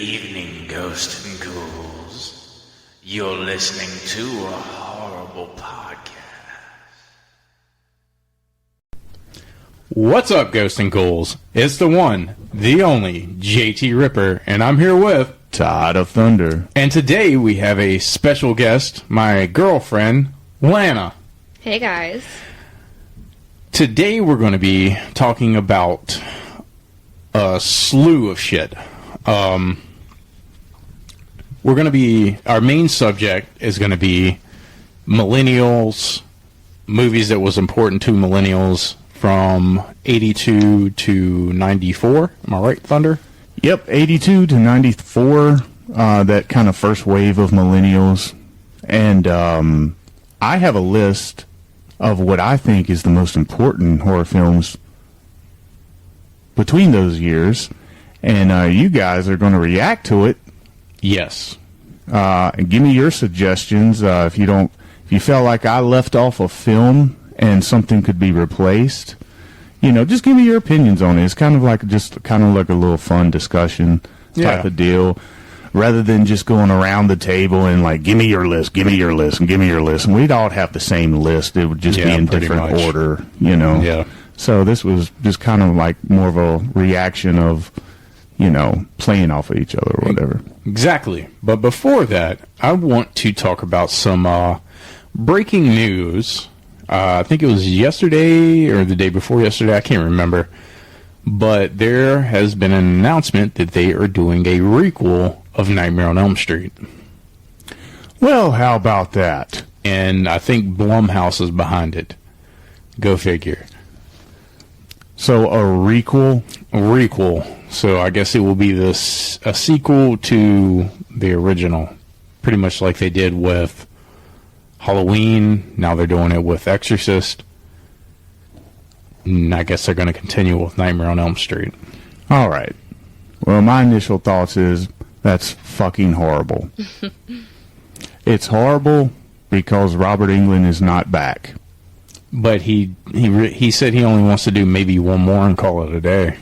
evening, ghosts and ghouls. You're listening to a horrible podcast. What's up, ghosts and ghouls? It's the one, the only, JT Ripper, and I'm here with Todd of Thunder. And today we have a special guest, my girlfriend, Lana. Hey, guys. Today we're going to be talking about a slew of shit. Our main subject is going to be millennials, movies that was important to millennials from 82 to 94. Am I right, Thunder? Yep, 82 to 94, that kind of first wave of millennials. And I have a list of what I think is the most important horror films between those years. And you guys are going to react to it. Yes. And give me your suggestions. If you felt like I left off a film and something could be replaced, just give me your opinions on it. It's kind of like a little fun discussion type of deal, rather than just going around the table and like, give me your list, give me your list, and give me your list. And we'd all have the same list. It would just be in different order, Yeah. So this was just kind of like more of a reaction of, playing off of each other or whatever. Exactly. But before that, I want to talk about some breaking news. I think it was yesterday or the day before yesterday. I can't remember. But there has been an announcement that they are doing a requel of Nightmare on Elm Street. Well, how about that? And I think Blumhouse is behind it. Go figure. So a requel? A requel. So I guess it will be a sequel to the original. Pretty much like they did with Halloween. Now they're doing it with Exorcist. And I guess they're going to continue with Nightmare on Elm Street. All right. Well, my initial thoughts is that's fucking horrible. It's horrible because Robert Englund is not back. But he said he only wants to do maybe one more and call it a day.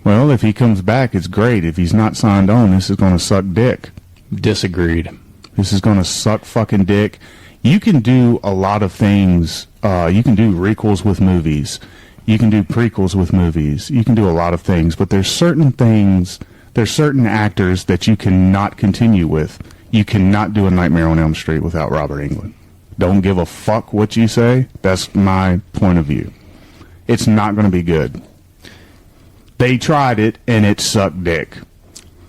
Well, if he comes back, it's great. If he's not signed on, this is going to suck dick. Disagreed. This is going to suck fucking dick. You can do a lot of things. You can do requels with movies. You can do prequels with movies. You can do a lot of things. But there's certain things, there's certain actors that you cannot continue with. You cannot do a Nightmare on Elm Street without Robert Englund. Don't give a fuck what you say. That's my point of view. It's not going to be good. They tried it, and it sucked dick.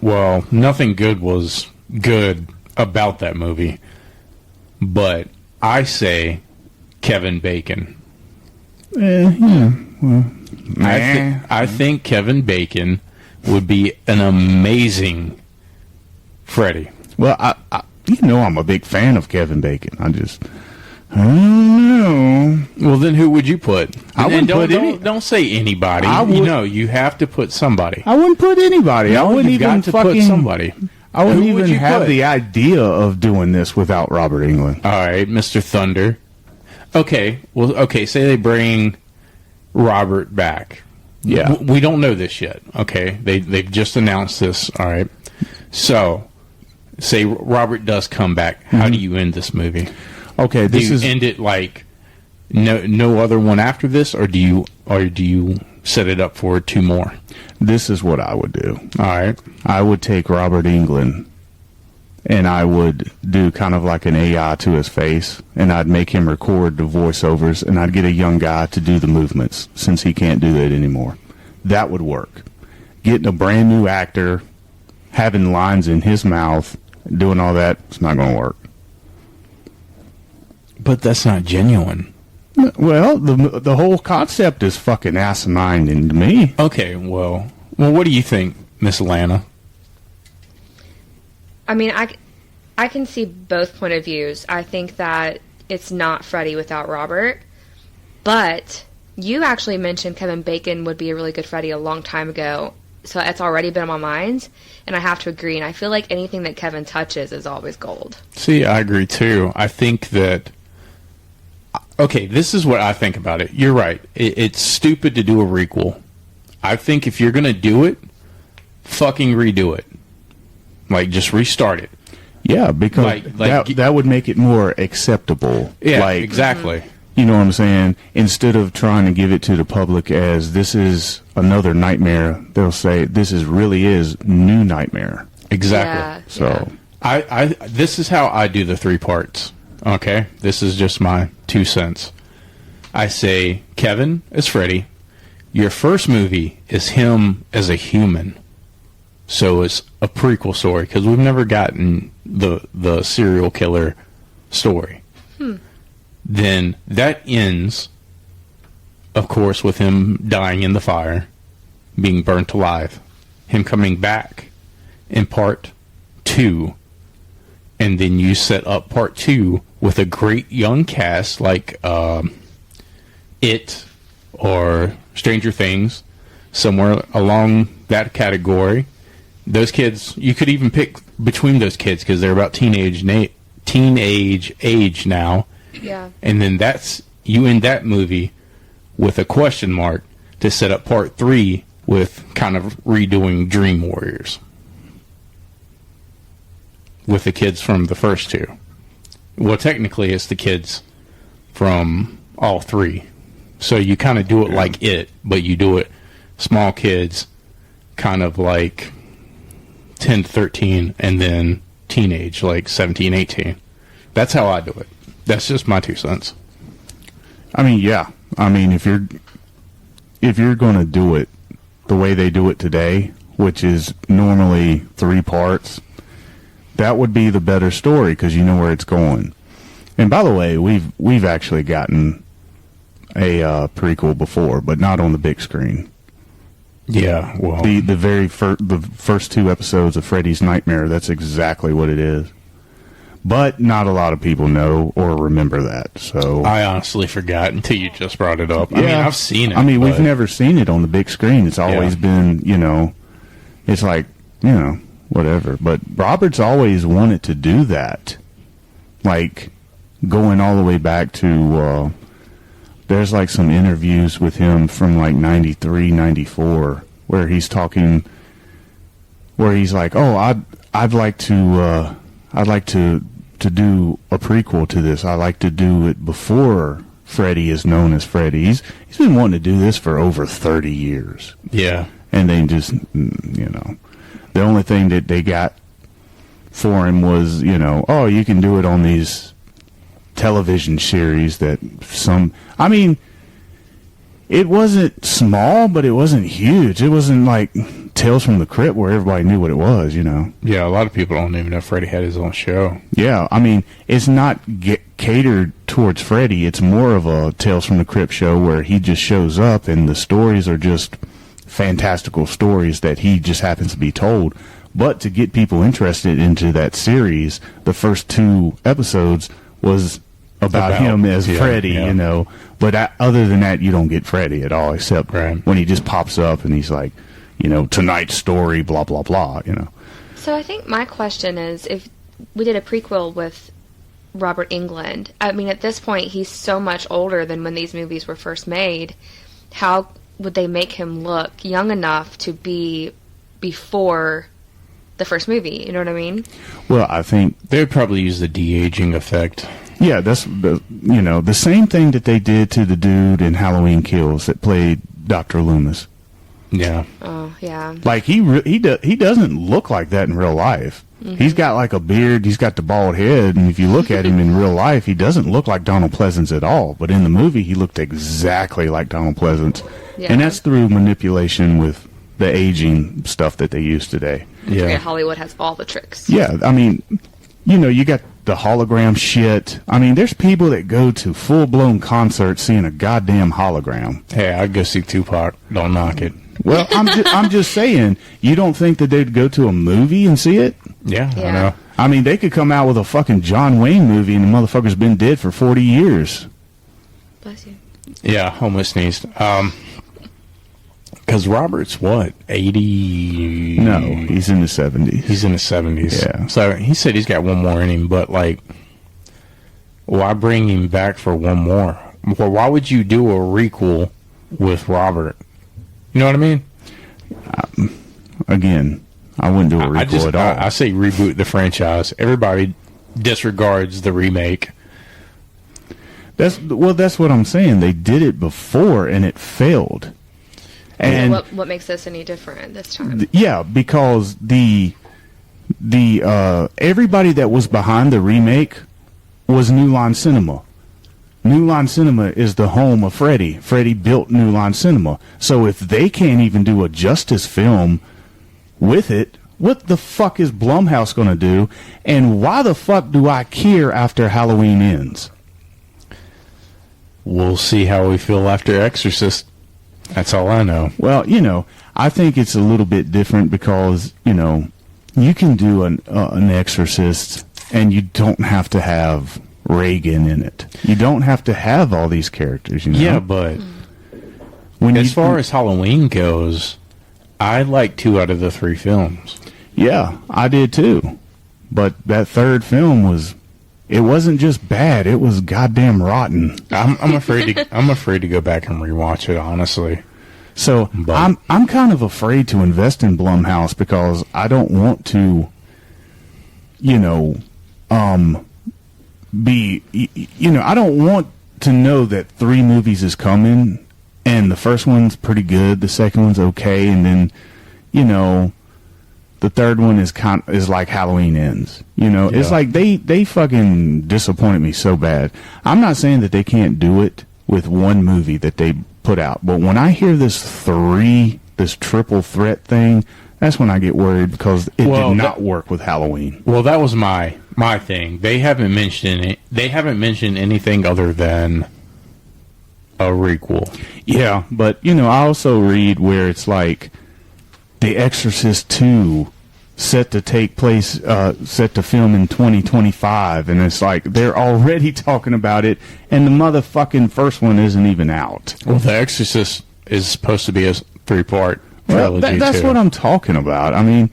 Well, nothing good was good about that movie. But I say Kevin Bacon. I think Kevin Bacon would be an amazing Freddy. Well, I'm a big fan of Kevin Bacon. I don't know. Well, then who would you put? I wouldn't put any. Don't say anybody. You have to put somebody. I wouldn't put anybody. No, I wouldn't even put somebody. I wouldn't even have the idea of doing this without Robert Englund. All right, Mr. Thunder. Okay. Well, okay. Say they bring Robert back. Yeah. We don't know this yet. Okay. They've just announced this. All right. So, say Robert does come back. How do you end this movie? Okay. Do you end it like no other one after this, or do you set it up for two more? This is what I would do. All right. I would take Robert Englund, and I would do kind of like an AI to his face, and I'd make him record the voiceovers, and I'd get a young guy to do the movements, since he can't do it anymore. That would work. Getting a brand new actor, having lines in his mouth, doing all that, it's not going to work. But that's not genuine. Well, the whole concept is fucking asinine to me. Okay, well, what do you think, Miss Lana? I mean, I can see both point of views. I think that it's not Freddy without Robert, but you actually mentioned Kevin Bacon would be a really good Freddy a long time ago, so it's already been on my mind, and I have to agree, and I feel like anything that Kevin touches is always gold. See, I agree too. I think that... Okay, this is what I think about it. You're right. It's stupid to do a requel. I think if you're going to do it, fucking redo it. Like, just restart it. Yeah, because that would make it more acceptable. Yeah, like, exactly. You know what I'm saying? Instead of trying to give it to the public as this is another nightmare, they'll say this really is new nightmare. Exactly. Yeah, So I this is how I do the 3 parts. Okay? This is just my 2 cents. I say, Kevin is Freddy. Your first movie is him as a human. So it's a prequel story, because we've never gotten the serial killer story. Then that ends, of course, with him dying in the fire, being burnt alive, him coming back in part 2, and then you set up part 2 with a great young cast like It or Stranger Things, somewhere along that category. Those kids, you could even pick between those kids because they're about teenage age now. Yeah. And then that's, you end that movie with a question mark to set up part 3 with kind of redoing Dream Warriors with the kids from the first 2. Well, technically it's the kids from all 3. So you kind of do it like It, but you do it small kids, kind of like 10 to 13, and then teenage, like 17, 18. That's how I do it. That's just my 2 cents. I mean, yeah. I mean, if you're going to do it the way they do it today, which is normally 3 parts, that would be the better story because you know where it's going. And by the way, we've actually gotten a prequel before, but not on the big screen. Yeah, well, the first 2 episodes of Freddy's Nightmare, that's exactly what it is. But not a lot of people know or remember that. So I honestly forgot until you just brought it up. I mean, I've seen it. I mean, we've never seen it on the big screen. It's always been, it's like, whatever. But Robert's always wanted to do that. Like, going all the way back to, there's like some interviews with him from like 93, 94, where he's talking, where he's like, oh, I'd like to do a prequel to this. I like to do it before Freddy is known as Freddy. He's been wanting to do this for over 30 years. Yeah. And they just, the only thing that they got for him was, oh, you can do it on these television series that it wasn't small, but it wasn't huge. It wasn't like Tales from the Crypt where everybody knew what it was, Yeah, a lot of people don't even know Freddy had his own show. Yeah, I mean, it's not catered towards Freddy. It's more of a Tales from the Crypt show where he just shows up and the stories are just fantastical stories that he just happens to be told. But to get people interested into that series, the first 2 episodes was about him as Freddy, But other than that, you don't get Freddy at all, except when he just pops up and he's like, tonight's story, blah, blah, blah, So I think my question is, if we did a prequel with Robert Englund, I mean, at this point, he's so much older than when these movies were first made. How would they make him look young enough to be before the first movie? You know what I mean? Well, I think they would probably use the de-aging effect. Yeah, that's the same thing that they did to the dude in Halloween Kills that played Dr. Loomis. Yeah. Oh, yeah. Like he doesn't look like that in real life. Mm-hmm. He's got like a beard, he's got the bald head, and if you look at him in real life, he doesn't look like Donald Pleasance at all. But in the movie, he looked exactly like Donald Pleasance. Yeah. And that's through manipulation with the aging stuff that they use today. Yeah. Hollywood has all the tricks. Yeah, I mean, you got the hologram shit. I mean, there's people that go to full-blown concerts seeing a goddamn hologram. Hey, I'd go see Tupac. Don't knock it. Well, I'm just saying, you don't think that they'd go to a movie and see it? Yeah, I know. I mean, they could come out with a fucking John Wayne movie and the motherfucker's been dead for 40 years. Bless you. Yeah, almost sneezed. Because Robert's what, 80? No, he's in the 70s. He's in the 70s. Yeah. So he said he's got one more in him, but like, why bring him back for one more? Well, why would you do a requel with Robert? You know what I mean? Again, I wouldn't do a requel at all. I say reboot the franchise. Everybody disregards the remake. That's what I'm saying. They did it before and it failed. And what makes this any different this time? Yeah, because the everybody that was behind the remake was New Line Cinema. New Line Cinema is the home of Freddy. Freddy built New Line Cinema. So if they can't even do a justice film with it, what the fuck is Blumhouse going to do? And why the fuck do I care after Halloween ends? We'll see how we feel after Exorcist. That's all I know. Well, I think it's a little bit different because, you can do an Exorcist and you don't have to have Reagan in it. You don't have to have all these characters, Yeah, but as far as Halloween goes, I like 2 out of the 3 films. Yeah, I did too. But that third film it wasn't just bad, it was goddamn rotten. I'm afraid to go back and rewatch it, honestly. So I'm kind of afraid to invest in Blumhouse because I don't want to, I don't want to know that 3 movies is coming and the first one's pretty good, the second one's okay, and then, the third one is like Halloween Ends. It's like they fucking disappointed me so bad. I'm not saying that they can't do it with one movie that they put out, but when I hear this triple threat thing, that's when I get worried because it did not work with Halloween. Well, that was my thing. They haven't mentioned it. They haven't mentioned anything other than a requel. Yeah, but I also read where it's like The Exorcist 2 set to film in 2025, and it's like they're already talking about it, and the motherfucking first one isn't even out. Well, The Exorcist is supposed to be a 3-part trilogy. That's too. what I'm talking about. I mean,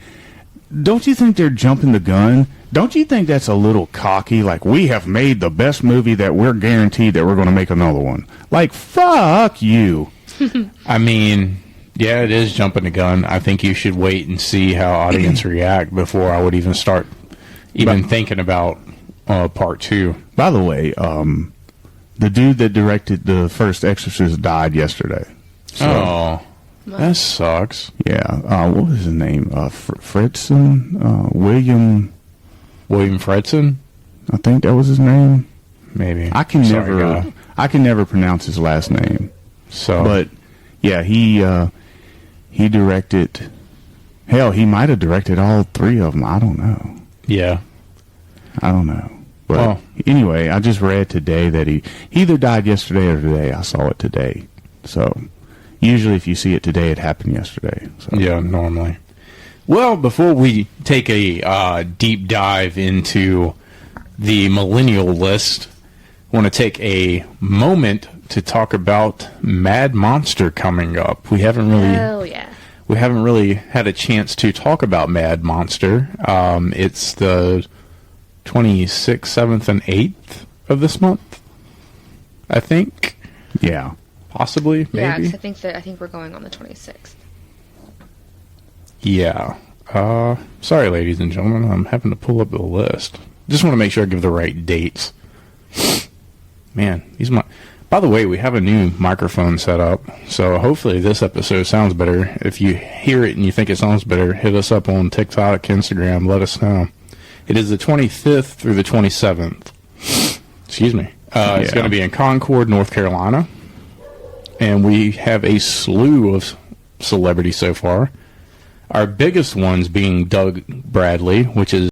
don't you think they're jumping the gun? Don't you think that's a little cocky? Like, we have made the best movie that we're guaranteed that we're going to make another one. Like, fuck you. I mean, yeah, it is jumping the gun. I think you should wait and see how audience react before I would even start thinking about part 2. By the way, the dude that directed the first Exorcist died yesterday. So, that sucks. Yeah. What was his name? Fredson? William Fredson? I think that was his name. Maybe. I can never pronounce his last name. So, but yeah, he directed. Hell, he might have directed all 3 of them. I don't know. Yeah. I don't know. But anyway, I just read today that he either died yesterday or today. I saw it today. So usually if you see it today, it happened yesterday. So. Yeah, normally. Well, before we take a deep dive into the millennial list, I want to take a moment to talk about Mad Monster coming up. We haven't really had a chance to talk about Mad Monster. It's the 26th, 7th, and 8th of this month, I think. Yeah. Possibly, maybe. Yeah, because I think we're going on the 26th. Yeah. Sorry, ladies and gentlemen. I'm having to pull up the list. Just want to make sure I give the right dates. Man, By the way, we have a new microphone set up, so hopefully this episode sounds better. If you hear it and you think it sounds better, hit us up on TikTok, Instagram, let us know. It is the 25th through the 27th. Excuse me. It's going to be in Concord, North Carolina. And we have a slew of celebrities so far. Our biggest ones being Doug Bradley, which is